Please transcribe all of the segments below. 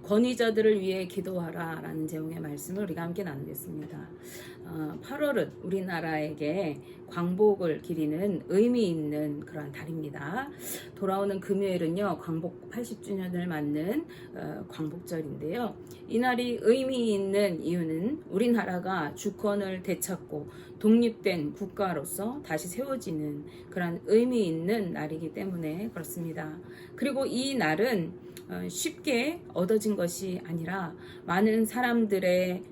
권위자들을 위해 기도하라 라는 제목의 말씀을 우리가 함께 나누겠습니다. 8월은 우리나라에게 광복을 기리는 의미 있는 그런 달입니다. 돌아오는 금요일은요, 광복 80주년을 맞는 광복절인데요. 이날이 의미 있는 이유는 우리나라가 주권을 되찾고 독립된 국가로서 다시 세워지는 그런 의미 있는 날이기 때문에 그렇습니다. 그리고 이 날은 쉽게 얻어진 것이 아니라 많은 사람들의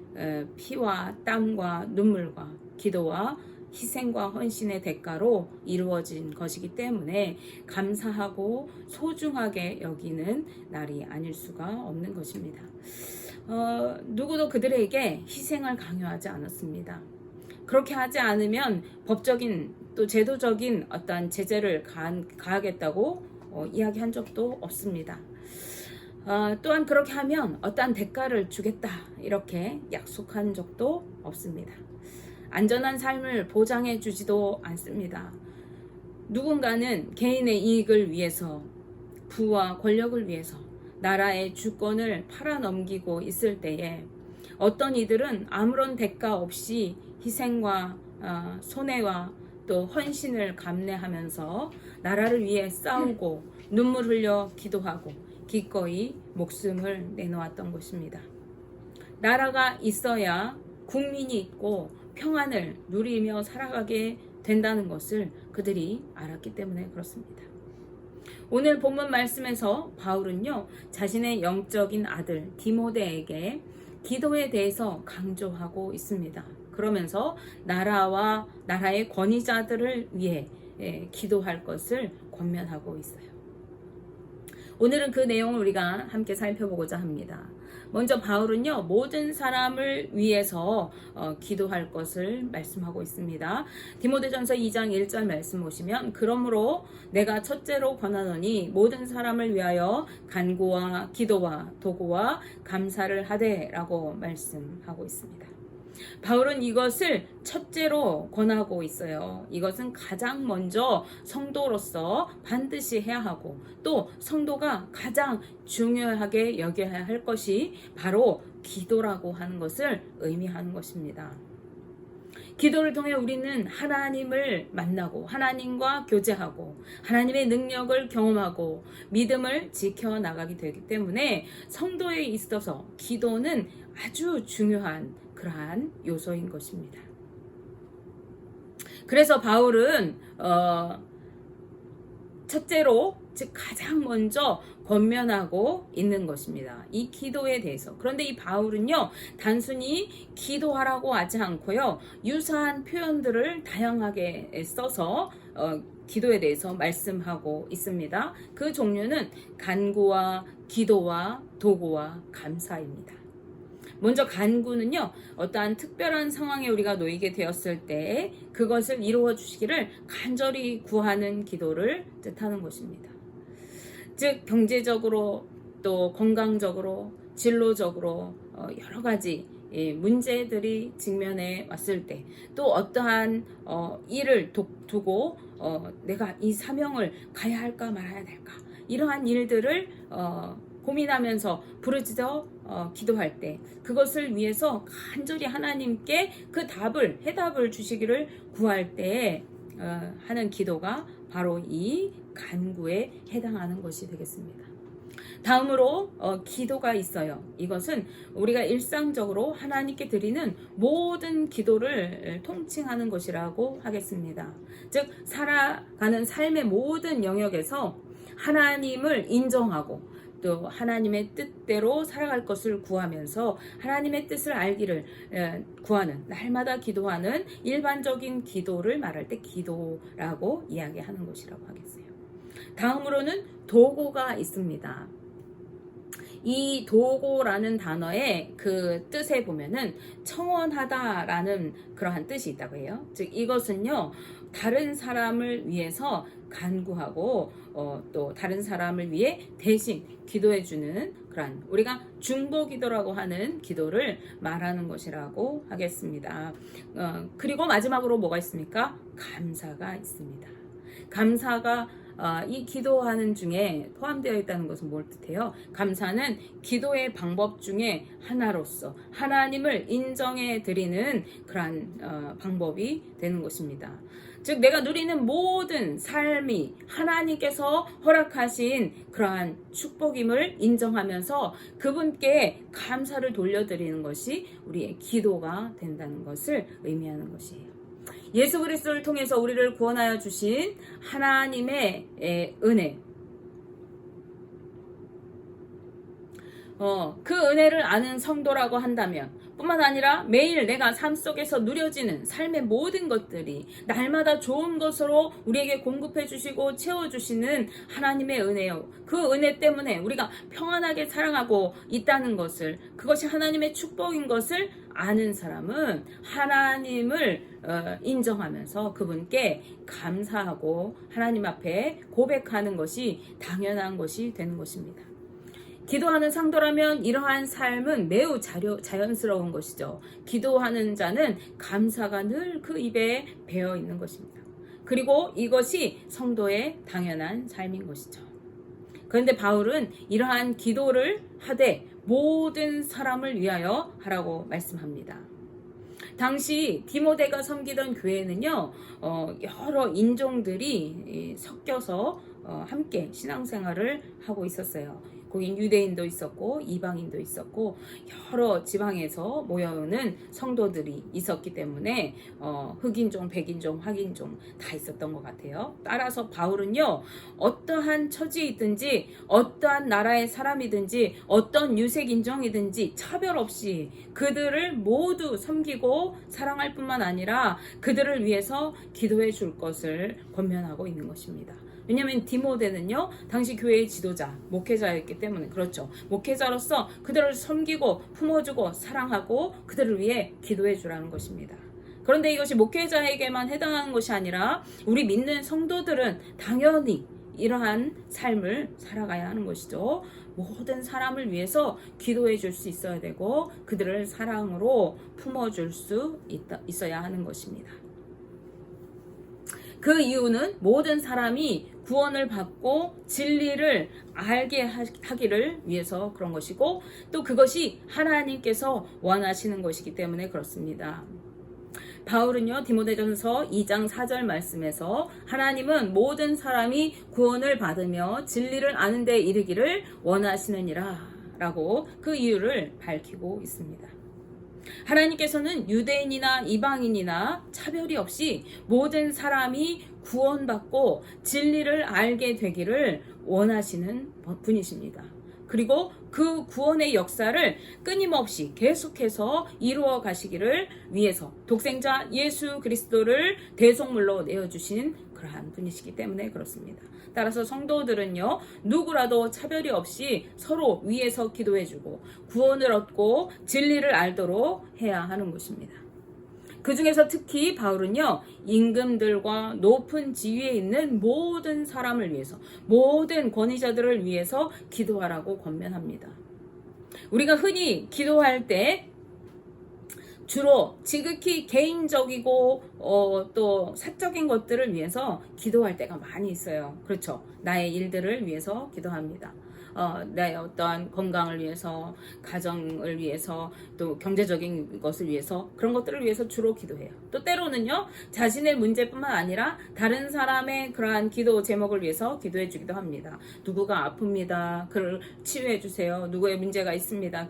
피와 땀과 눈물과 기도와 희생과 헌신의 대가로 이루어진 것이기 때문에 감사하고 소중하게 여기는 날이 아닐 수가 없는 것입니다. 누구도 그들에게 희생을 강요하지 않았습니다. 그렇게 하지 않으면 법적인 또 제도적인 어떤 제재를 가하겠다고 이야기한 적도 없습니다. 또한 그렇게 하면 어떠한 대가를 주겠다 이렇게 약속한 적도 없습니다. 안전한 삶을 보장해 주지도 않습니다. 누군가는 개인의 이익을 위해서 부와 권력을 위해서 나라의 주권을 팔아넘기고 있을 때에 어떤 이들은 아무런 대가 없이 희생과 손해와 또 헌신을 감내하면서 나라를 위해 싸우고 눈물 흘려 기도하고 기꺼이 목숨을 내놓았던 것입니다. 나라가 있어야 국민이 있고 평안을 누리며 살아가게 된다는 것을 그들이 알았기 때문에 그렇습니다. 오늘 본문 말씀에서 바울은요, 자신의 영적인 아들 디모데에게 기도에 대해서 강조하고 있습니다. 그러면서 나라와 나라의 권위자들을 위해 기도할 것을 권면하고 있어요. 오늘은 그 내용을 우리가 함께 살펴보고자 합니다. 먼저 바울은요, 모든 사람을 위해서 기도할 것을 말씀하고 있습니다. 디모데전서 2장 1절 말씀 보시면, 그러므로 내가 첫째로 권하노니 모든 사람을 위하여 간구와 기도와 도구와 감사를 하되 라고 말씀하고 있습니다. 바울은 이것을 첫째로 권하고 있어요. 이것은 가장 먼저 성도로서 반드시 해야 하고 또 성도가 가장 중요하게 여겨야 할 것이 바로 기도라고 하는 것을 의미하는 것입니다. 기도를 통해 우리는 하나님을 만나고 하나님과 교제하고 하나님의 능력을 경험하고 믿음을 지켜나가게 되기 때문에 성도에 있어서 기도는 아주 중요한 그러한 요소인 것입니다. 그래서 바울은 첫째로 즉 가장 먼저 권면하고 있는 것입니다. 이 기도에 대해서. 그런데 이 바울은요, 단순히 기도하라고 하지 않고요, 유사한 표현들을 다양하게 써서 기도에 대해서 말씀하고 있습니다. 그 종류는 간구와 기도와 도구와 감사입니다. 먼저 간구는요, 어떠한 특별한 상황에 우리가 놓이게 되었을 때 그것을 이루어 주시기를 간절히 구하는 기도를 뜻하는 것입니다. 즉 경제적으로 또 건강적으로 진로적으로 여러 가지 문제들이 직면해 왔을 때 또 어떠한 일을 두고 내가 이 사명을 가야 할까 말아야 될까 이러한 일들을 고민하면서 부르짖어 기도할 때 그것을 위해서 간절히 하나님께 그 해답을 주시기를 구할 때 하는 기도가 바로 이 간구에 해당하는 것이 되겠습니다. 다음으로 기도가 있어요. 이것은 우리가 일상적으로 하나님께 드리는 모든 기도를 통칭하는 것이라고 하겠습니다. 즉 살아가는 삶의 모든 영역에서 하나님을 인정하고 또 하나님의 뜻대로 살아갈 것을 구하면서 하나님의 뜻을 알기를 구하는 날마다 기도하는 일반적인 기도를 말할 때 기도라고 이야기하는 것이라고 하겠어요. 다음으로는 도구가 있습니다. 이 도구라는 단어의 그 뜻에 보면은 청원하다라는 그러한 뜻이 있다고 해요. 즉 이것은요, 다른 사람을 위해서 간구하고 또 다른 사람을 위해 대신 기도해주는 그러한 우리가 중보기도라고 하는 기도를 말하는 것이라고 하겠습니다. 그리고 마지막으로 뭐가 있습니까? 감사가 있습니다. 감사가 이 기도하는 중에 포함되어 있다는 것은 뭘 뜻해요? 감사는 기도의 방법 중에 하나로서 하나님을 인정해 드리는 그러한 방법이 되는 것입니다. 즉 내가 누리는 모든 삶이 하나님께서 허락하신 그러한 축복임을 인정하면서 그분께 감사를 돌려드리는 것이 우리의 기도가 된다는 것을 의미하는 것이에요. 예수 그리스도를 통해서 우리를 구원하여 주신 하나님의 은혜, 그 은혜를 아는 성도라고 한다면 뿐만 아니라 매일 내가 삶 속에서 누려지는 삶의 모든 것들이 날마다 좋은 것으로 우리에게 공급해 주시고 채워주시는 하나님의 은혜요. 그 은혜 때문에 우리가 평안하게 살아가고 있다는 것을, 그것이 하나님의 축복인 것을 아는 사람은 하나님을 인정하면서 그분께 감사하고 하나님 앞에 고백하는 것이 당연한 것이 되는 것입니다. 기도하는 상도라면 이러한 삶은 매우 자연스러운 것이죠. 기도하는 자는 감사가 늘 그 입에 배어 있는 것입니다. 그리고 이것이 성도의 당연한 삶인 것이죠. 그런데 바울은 이러한 기도를 하되 모든 사람을 위하여 하라고 말씀합니다. 당시 디모데가 섬기던 교회는요, 여러 인종들이 섞여서 함께 신앙생활을 하고 있었어요. 거긴 유대인도 있었고 이방인도 있었고 여러 지방에서 모여오는 성도들이 있었기 때문에 흑인종, 백인종, 화인종 다 있었던 것 같아요. 따라서 바울은요, 어떠한 처지에 있든지 어떠한 나라의 사람이든지 어떤 유색인종이든지 차별 없이 그들을 모두 섬기고 사랑할 뿐만 아니라 그들을 위해서 기도해 줄 것을 권면하고 있는 것입니다. 왜냐하면 디모데는요, 당시 교회의 지도자, 목회자였기 때문에, 그렇죠. 목회자로서 그들을 섬기고 품어주고 사랑하고 그들을 위해 기도해 주라는 것입니다. 그런데 이것이 목회자에게만 해당하는 것이 아니라 우리 믿는 성도들은 당연히 이러한 삶을 살아가야 하는 것이죠. 모든 사람을 위해서 기도해 줄 수 있어야 되고 그들을 사랑으로 품어줄 수 있어야 하는 것입니다. 그 이유는 모든 사람이 구원을 받고 진리를 알게 하기를 위해서 그런 것이고 또 그것이 하나님께서 원하시는 것이기 때문에 그렇습니다. 바울은요, 디모데전서 2장 4절 말씀에서 하나님은 모든 사람이 구원을 받으며 진리를 아는 데 이르기를 원하시느니라 라고 그 이유를 밝히고 있습니다. 하나님께서는 유대인이나 이방인이나 차별이 없이 모든 사람이 구원받고 진리를 알게 되기를 원하시는 분이십니다. 그리고 그 구원의 역사를 끊임없이 계속해서 이루어 가시기를 위해서 독생자 예수 그리스도를 대속물로 내어주신 그러한 분이시기 때문에 그렇습니다. 따라서 성도들은요, 누구라도 차별이 없이 서로 위에서 기도해주고 구원을 얻고 진리를 알도록 해야 하는 것입니다. 그 중에서 특히 바울은요, 임금들과 높은 지위에 있는 모든 사람을 위해서, 모든 권위자들을 위해서 기도하라고 권면합니다. 우리가 흔히 기도할 때 주로 지극히 개인적이고 또 사적인 것들을 위해서 기도할 때가 많이 있어요. 그렇죠. 나의 일들을 위해서 기도합니다. 내 어떠한 건강을 위해서, 가정을 위해서, 또 경제적인 것을 위해서, 그런 것들을 위해서 주로 기도해요. 또 때로는요, 자신의 문제뿐만 아니라 다른 사람의 그러한 기도 제목을 위해서 기도해 주기도 합니다. 누구가 아픕니다. 그를 치유해 주세요. 누구의 문제가 있습니다.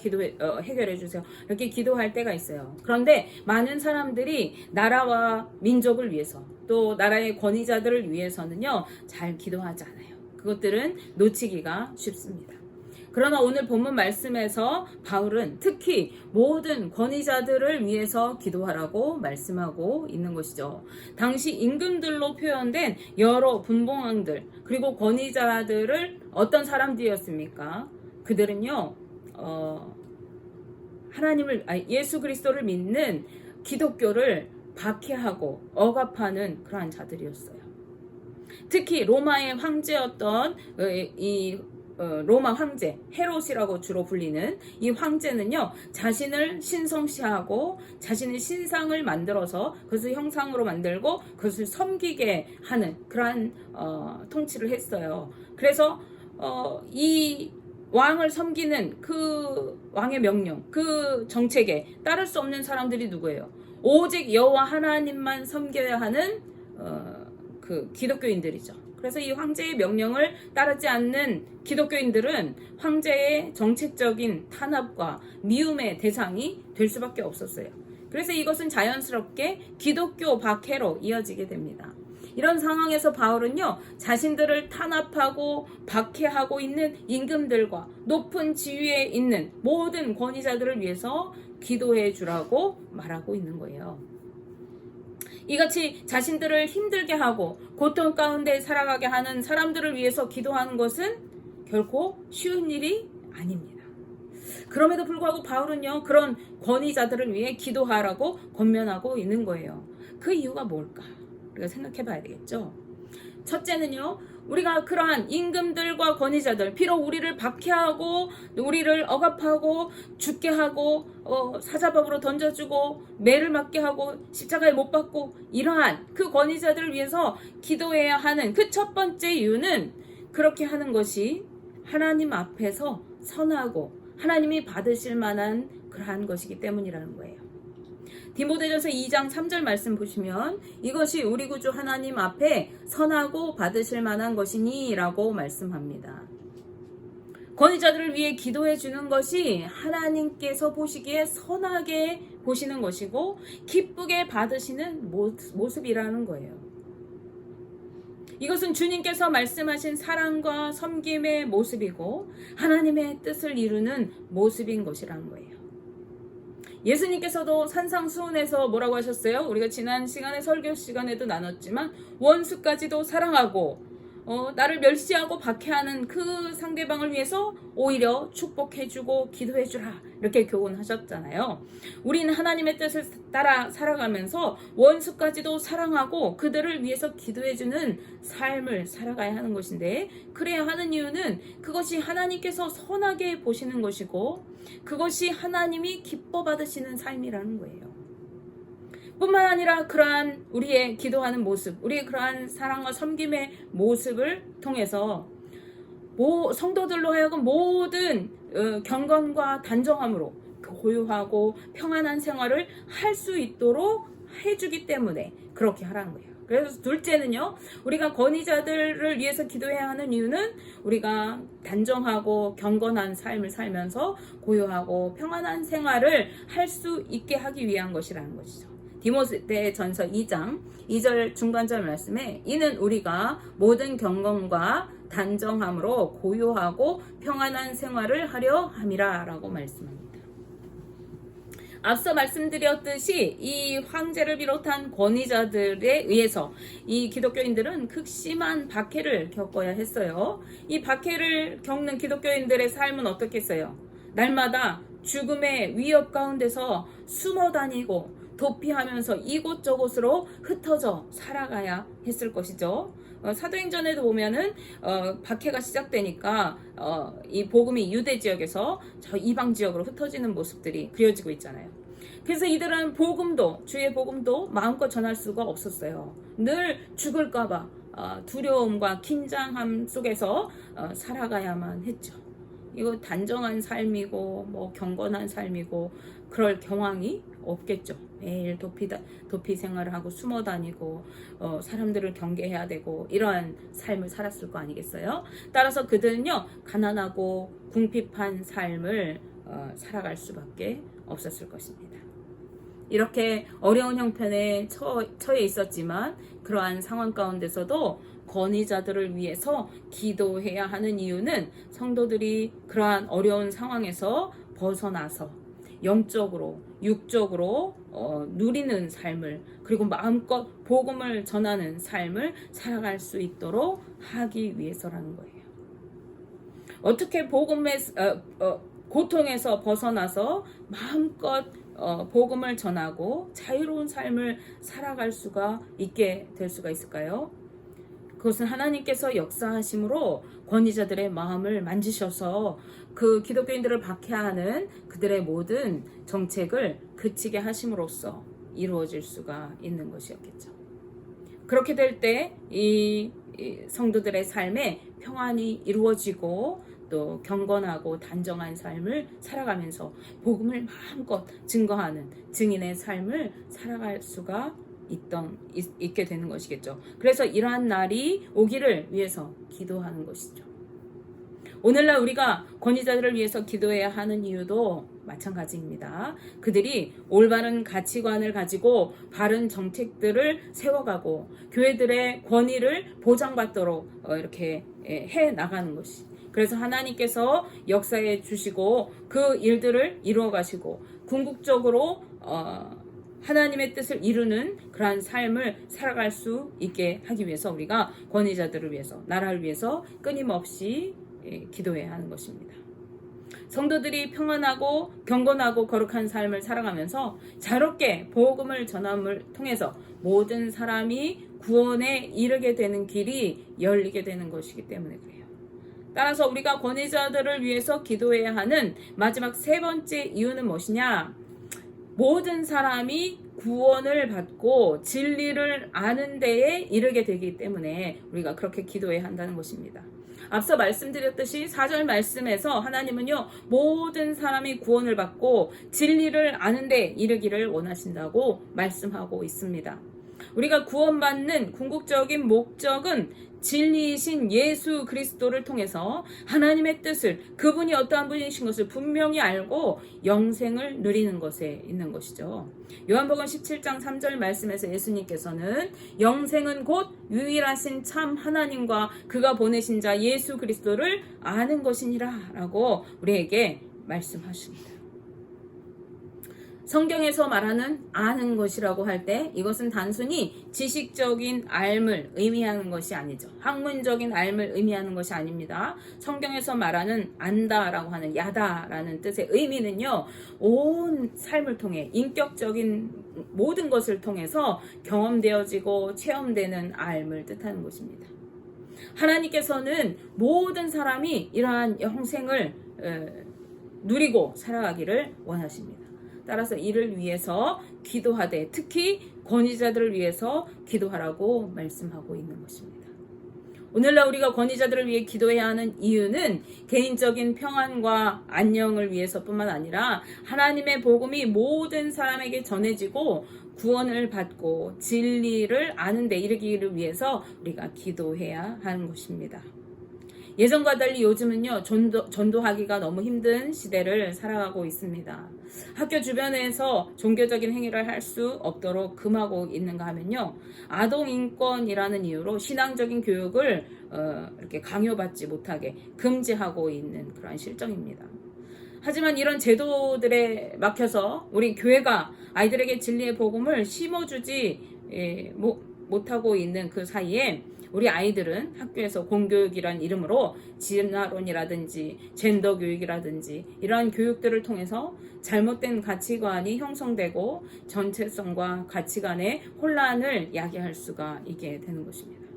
해결해 주세요. 이렇게 기도할 때가 있어요. 그런데 많은 사람들이 나라와 민족을 위해서, 또 나라의 권위자들을 위해서는요, 잘 기도하지 않아요. 그것들은 놓치기가 쉽습니다. 그러나 오늘 본문 말씀에서 바울은 특히 모든 권위자들을 위해서 기도하라고 말씀하고 있는 것이죠. 당시 임금들로 표현된 여러 분봉왕들 그리고 권위자들을 어떤 사람들이었습니까? 그들은요, 예수 그리스도를 믿는 기독교를 박해하고 억압하는 그러한 자들이었어요. 특히 로마의 황제였던 이 로마 황제 헤롯이라고 주로 불리는 이 황제는요, 자신을 신성시하고 자신의 신상을 만들어서 그것을 형상으로 만들고 그것을 섬기게 하는 그러한 통치를 했어요. 그래서 이 왕을 섬기는 그 왕의 명령, 그 정책에 따를 수 없는 사람들이 누구예요? 오직 여호와 하나님만 섬겨야 하는 그 기독교인들이죠. 그래서 이 황제의 명령을 따르지 않는 기독교인들은 황제의 정책적인 탄압과 미움의 대상이 될 수밖에 없었어요. 그래서 이것은 자연스럽게 기독교 박해로 이어지게 됩니다. 이런 상황에서 바울은요, 자신들을 탄압하고 박해하고 있는 임금들과 높은 지위에 있는 모든 권위자들을 위해서 기도해 주라고 말하고 있는 거예요. 이같이 자신들을 힘들게 하고 고통 가운데 살아가게 하는 사람들을 위해서 기도하는 것은 결코 쉬운 일이 아닙니다. 그럼에도 불구하고 바울은요, 그런 권위자들을 위해 기도하라고 권면하고 있는 거예요. 그 이유가 뭘까? 우리가 생각해 봐야 되겠죠. 첫째는요, 우리가 그러한 임금들과 권위자들, 비록 우리를 박해하고 우리를 억압하고 죽게 하고 사자밥으로 던져주고 매를 맞게 하고 십자가에 못 박고 이러한 그 권위자들을 위해서 기도해야 하는 그 첫 번째 이유는, 그렇게 하는 것이 하나님 앞에서 선하고 하나님이 받으실 만한 그러한 것이기 때문이라는 거예요. 디모데전서 2장 3절 말씀 보시면 이것이 우리 구주 하나님 앞에 선하고 받으실 만한 것이니 라고 말씀합니다. 권위자들을 위해 기도해 주는 것이 하나님께서 보시기에 선하게 보시는 것이고 기쁘게 받으시는 모습이라는 거예요. 이것은 주님께서 말씀하신 사랑과 섬김의 모습이고 하나님의 뜻을 이루는 모습인 것이라는 거예요. 예수님께서도 산상수훈에서 뭐라고 하셨어요? 우리가 지난 시간에 설교 시간에도 나눴지만 원수까지도 사랑하고 나를 멸시하고 박해하는 그 상대방을 위해서 오히려 축복해주고 기도해주라, 이렇게 교훈하셨잖아요. 우리는 하나님의 뜻을 따라 살아가면서 원수까지도 사랑하고 그들을 위해서 기도해주는 삶을 살아가야 하는 것인데, 그래야 하는 이유는 그것이 하나님께서 선하게 보시는 것이고 그것이 하나님이 기뻐 받으시는 삶이라는 거예요. 뿐만 아니라 그러한 우리의 기도하는 모습, 우리의 그러한 사랑과 섬김의 모습을 통해서 성도들로 하여금 모든 경건과 단정함으로 고요하고 평안한 생활을 할 수 있도록 해주기 때문에 그렇게 하라는 거예요. 그래서 둘째는요, 우리가 권위자들을 위해서 기도해야 하는 이유는 우리가 단정하고 경건한 삶을 살면서 고요하고 평안한 생활을 할 수 있게 하기 위한 것이라는 것이죠. 디모데전서 2장 2절 중간절 말씀에 이는 우리가 모든 경건과 단정함으로 고요하고 평안한 생활을 하려 함이라 라고 말씀합니다. 앞서 말씀드렸듯이 이 황제를 비롯한 권위자들에 의해서 이 기독교인들은 극심한 박해를 겪어야 했어요. 이 박해를 겪는 기독교인들의 삶은 어떻겠어요? 날마다 죽음의 위협 가운데서 숨어 다니고 도피하면서 이곳저곳으로 흩어져 살아가야 했을 것이죠. 사도행전에도 보면은 박해가 시작되니까 이 복음이 유대 지역에서 저 이방 지역으로 흩어지는 모습들이 그려지고 있잖아요. 그래서 이들은 주의 복음도 마음껏 전할 수가 없었어요. 늘 죽을까봐 두려움과 긴장함 속에서 살아가야만 했죠. 이거 단정한 삶이고 경건한 삶이고 그럴 경황이 없겠죠. 매일 도피 생활을 하고 숨어 다니고 사람들을 경계해야 되고 이러한 삶을 살았을 거 아니겠어요? 따라서 그들은요, 가난하고 궁핍한 삶을 살아갈 수밖에 없었을 것입니다. 이렇게 어려운 형편에 처해 있었지만 그러한 상황 가운데서도 권위자들을 위해서 기도해야 하는 이유는 성도들이 그러한 어려운 상황에서 벗어나서 영적으로, 육적으로 누리는 삶을, 그리고 마음껏 복음을 전하는 삶을 살아갈 수 있도록 하기 위해서라는 거예요. 어떻게 복음의 고통에서 벗어나서 마음껏 복음을 전하고 자유로운 삶을 살아갈 수가 있게 될 수가 있을까요? 그것은 하나님께서 역사하심으로 권위자들의 마음을 만지셔서 그 기독교인들을 박해하는 그들의 모든 정책을 그치게 하심으로써 이루어질 수가 있는 것이었겠죠. 그렇게 될 때 이 성도들의 삶에 평안이 이루어지고 또 경건하고 단정한 삶을 살아가면서 복음을 마음껏 증거하는 증인의 삶을 살아갈 수가 있게 되는 것이겠죠. 그래서 이러한 날이 오기를 위해서 기도하는 것이죠. 오늘날 우리가 권위자들을 위해서 기도해야 하는 이유도 마찬가지입니다. 그들이 올바른 가치관을 가지고 바른 정책들을 세워가고 교회들의 권위를 보장받도록 이렇게 해 나가는 것이. 그래서 하나님께서 역사해 주시고 그 일들을 이루어 가시고 궁극적으로 하나님의 뜻을 이루는 그러한 삶을 살아갈 수 있게 하기 위해서 우리가 권위자들을 위해서, 나라를 위해서 끊임없이 기도해야 하는 것입니다. 성도들이 평안하고 경건하고 거룩한 삶을 살아가면서 자유롭게 복음을 전함을 통해서 모든 사람이 구원에 이르게 되는 길이 열리게 되는 것이기 때문에 그래요. 따라서 우리가 권위자들을 위해서 기도해야 하는 마지막 세 번째 이유는 무엇이냐? 모든 사람이 구원을 받고 진리를 아는 데에 이르게 되기 때문에 우리가 그렇게 기도해야 한다는 것입니다. 앞서 말씀드렸듯이 4절 말씀에서 하나님은요, 모든 사람이 구원을 받고 진리를 아는 데 이르기를 원하신다고 말씀하고 있습니다. 우리가 구원받는 궁극적인 목적은 진리이신 예수 그리스도를 통해서 하나님의 뜻을, 그분이 어떠한 분이신 것을 분명히 알고 영생을 누리는 것에 있는 것이죠. 요한복음 17장 3절 말씀에서 예수님께서는 영생은 곧 유일하신 참 하나님과 그가 보내신 자 예수 그리스도를 아는 것이니라 라고 우리에게 말씀하십니다. 성경에서 말하는 아는 것이라고 할 때 이것은 단순히 지식적인 알을 의미하는 것이 아니죠. 학문적인 알을 의미하는 것이 아닙니다. 성경에서 말하는 안다라고 하는 야다라는 뜻의 의미는요, 온 삶을 통해 인격적인 모든 것을 통해서 경험되어지고 체험되는 알을 뜻하는 것입니다. 하나님께서는 모든 사람이 이러한 영생을 누리고 살아가기를 원하십니다. 따라서 이를 위해서 기도하되 특히 권위자들을 위해서 기도하라고 말씀하고 있는 것입니다. 오늘날 우리가 권위자들을 위해 기도해야 하는 이유는 개인적인 평안과 안녕을 위해서뿐만 아니라 하나님의 복음이 모든 사람에게 전해지고 구원을 받고 진리를 아는 데 이르기를 위해서 우리가 기도해야 하는 것입니다. 예전과 달리 요즘은요, 전도하기가 너무 힘든 시대를 살아가고 있습니다. 학교 주변에서 종교적인 행위를 할 수 없도록 금하고 있는가 하면요, 아동인권이라는 이유로 신앙적인 교육을 이렇게 강요받지 못하게 금지하고 있는 그러한 실정입니다. 하지만 이런 제도들에 막혀서 우리 교회가 아이들에게 진리의 복음을 심어주지 못하고 있는 그 사이에 우리 아이들은 학교에서 공교육이란 이름으로 진화론이라든지 젠더 교육이라든지 이러한 교육들을 통해서 잘못된 가치관이 형성되고 전체성과 가치관의 혼란을 야기할 수가 있게 되는 것입니다.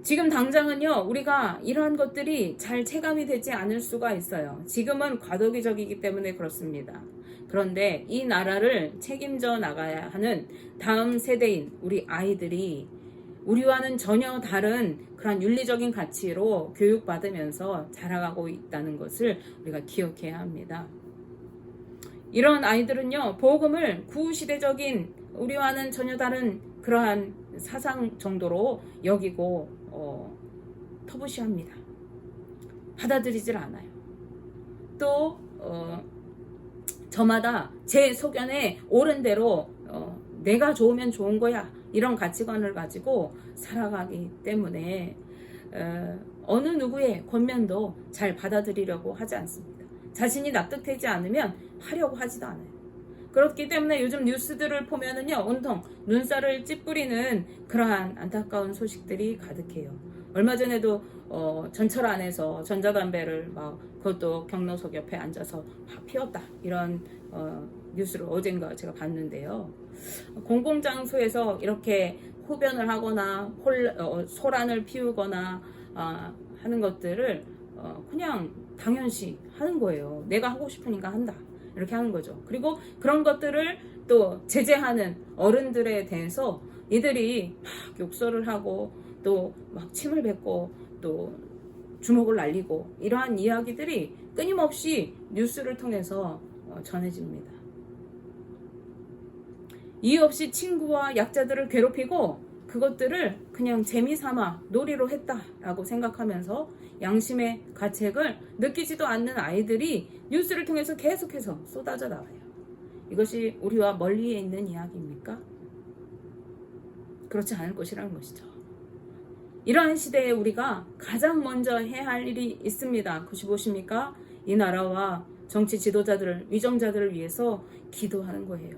지금 당장은요, 우리가 이러한 것들이 잘 체감이 되지 않을 수가 있어요. 지금은 과도기적이기 때문에 그렇습니다. 그런데 이 나라를 책임져 나가야 하는 다음 세대인 우리 아이들이 우리와는 전혀 다른 그런 윤리적인 가치로 교육받으면서 자라가고 있다는 것을 우리가 기억해야 합니다. 이런 아이들은요, 복음을 구시대적인 우리와는 전혀 다른 그러한 사상 정도로 여기고 터부시합니다. 받아들이질 않아요. 또 저마다 제 소견에 옳은 대로 내가 좋으면 좋은 거야, 이런 가치관을 가지고 살아가기 때문에 어느 누구의 권면도 잘 받아들이려고 하지 않습니다. 자신이 납득되지 않으면 하려고 하지도 않아요. 그렇기 때문에 요즘 뉴스들을 보면은요, 온통 눈살을 찌푸리는 그러한 안타까운 소식들이 가득해요. 얼마 전에도 전철 안에서 전자담배를 그것도 경로석 옆에 앉아서 막 피웠다, 이런 뉴스를 어젠가 제가 봤는데요. 공공장소에서 이렇게 흡연을 하거나 소란을 피우거나 하는 것들을 그냥 당연시 하는 거예요. 내가 하고 싶으니까 한다. 이렇게 하는 거죠. 그리고 그런 것들을 또 제재하는 어른들에 대해서 이들이 막 욕설을 하고 또 막 침을 뱉고 또 주먹을 날리고 이러한 이야기들이 끊임없이 뉴스를 통해서 전해집니다. 이유 없이 친구와 약자들을 괴롭히고 그것들을 그냥 재미삼아 놀이로 했다라고 생각하면서 양심의 가책을 느끼지도 않는 아이들이 뉴스를 통해서 계속해서 쏟아져 나와요. 이것이 우리와 멀리에 있는 이야기입니까? 그렇지 않을 것이라는 것이죠. 이러한 시대에 우리가 가장 먼저 해야 할 일이 있습니다. 그것이 무엇입니까? 이 나라와 정치 지도자들을, 위정자들을 위해서 기도하는 거예요.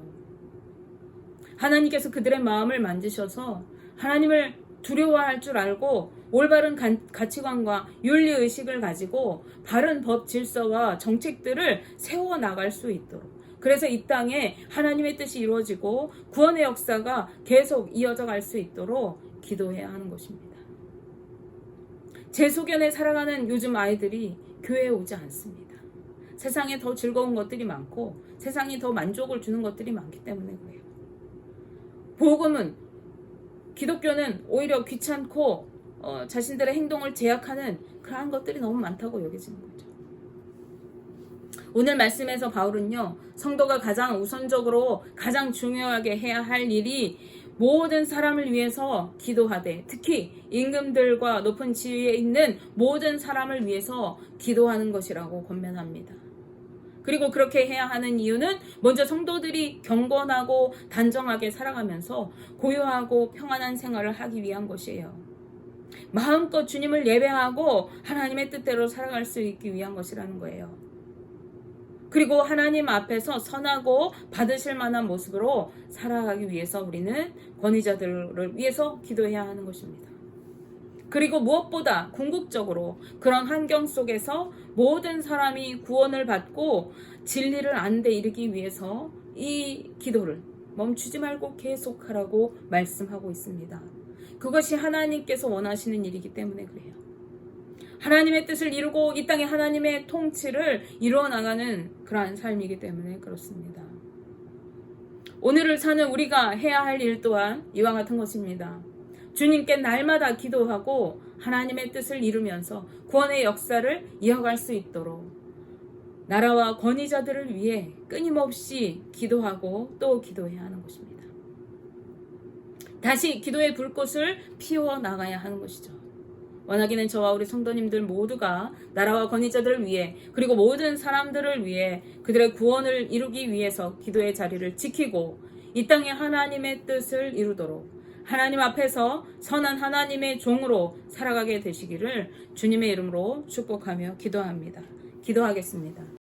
하나님께서 그들의 마음을 만지셔서 하나님을 두려워할 줄 알고 올바른 가치관과 윤리의식을 가지고 바른 법 질서와 정책들을 세워나갈 수 있도록, 그래서 이 땅에 하나님의 뜻이 이루어지고 구원의 역사가 계속 이어져 갈 수 있도록 기도해야 하는 것입니다. 제 소견에 살아가는 요즘 아이들이 교회에 오지 않습니다. 세상에 더 즐거운 것들이 많고 세상이 더 만족을 주는 것들이 많기 때문에 그래요. 복음은, 기독교는 오히려 귀찮고 자신들의 행동을 제약하는 그러한 것들이 너무 많다고 여겨지는 거죠. 오늘 말씀에서 바울은요, 성도가 가장 우선적으로 가장 중요하게 해야 할 일이 모든 사람을 위해서 기도하되, 특히 임금들과 높은 지위에 있는 모든 사람을 위해서 기도하는 것이라고 권면합니다. 그리고 그렇게 해야 하는 이유는 먼저 성도들이 경건하고 단정하게 살아가면서 고요하고 평안한 생활을 하기 위한 것이에요. 마음껏 주님을 예배하고 하나님의 뜻대로 살아갈 수 있기 위한 것이라는 거예요. 그리고 하나님 앞에서 선하고 받으실 만한 모습으로 살아가기 위해서 우리는 권위자들을 위해서 기도해야 하는 것입니다. 그리고 무엇보다 궁극적으로 그런 환경 속에서 모든 사람이 구원을 받고 진리를 아는 데 이르기 위해서 이 기도를 멈추지 말고 계속하라고 말씀하고 있습니다. 그것이 하나님께서 원하시는 일이기 때문에 그래요. 하나님의 뜻을 이루고 이 땅에 하나님의 통치를 이루어 나가는 그러한 삶이기 때문에 그렇습니다. 오늘을 사는 우리가 해야 할 일 또한 이와 같은 것입니다. 주님께 날마다 기도하고 하나님의 뜻을 이루면서 구원의 역사를 이어갈 수 있도록 나라와 권위자들을 위해 끊임없이 기도하고 또 기도해야 하는 것입니다. 다시 기도의 불꽃을 피워 나가야 하는 것이죠. 원하기는 저와 우리 성도님들 모두가 나라와 권위자들을 위해, 그리고 모든 사람들을 위해 그들의 구원을 이루기 위해서 기도의 자리를 지키고 이 땅에 하나님의 뜻을 이루도록 하나님 앞에서 선한 하나님의 종으로 살아가게 되시기를 주님의 이름으로 축복하며 기도합니다. 기도하겠습니다.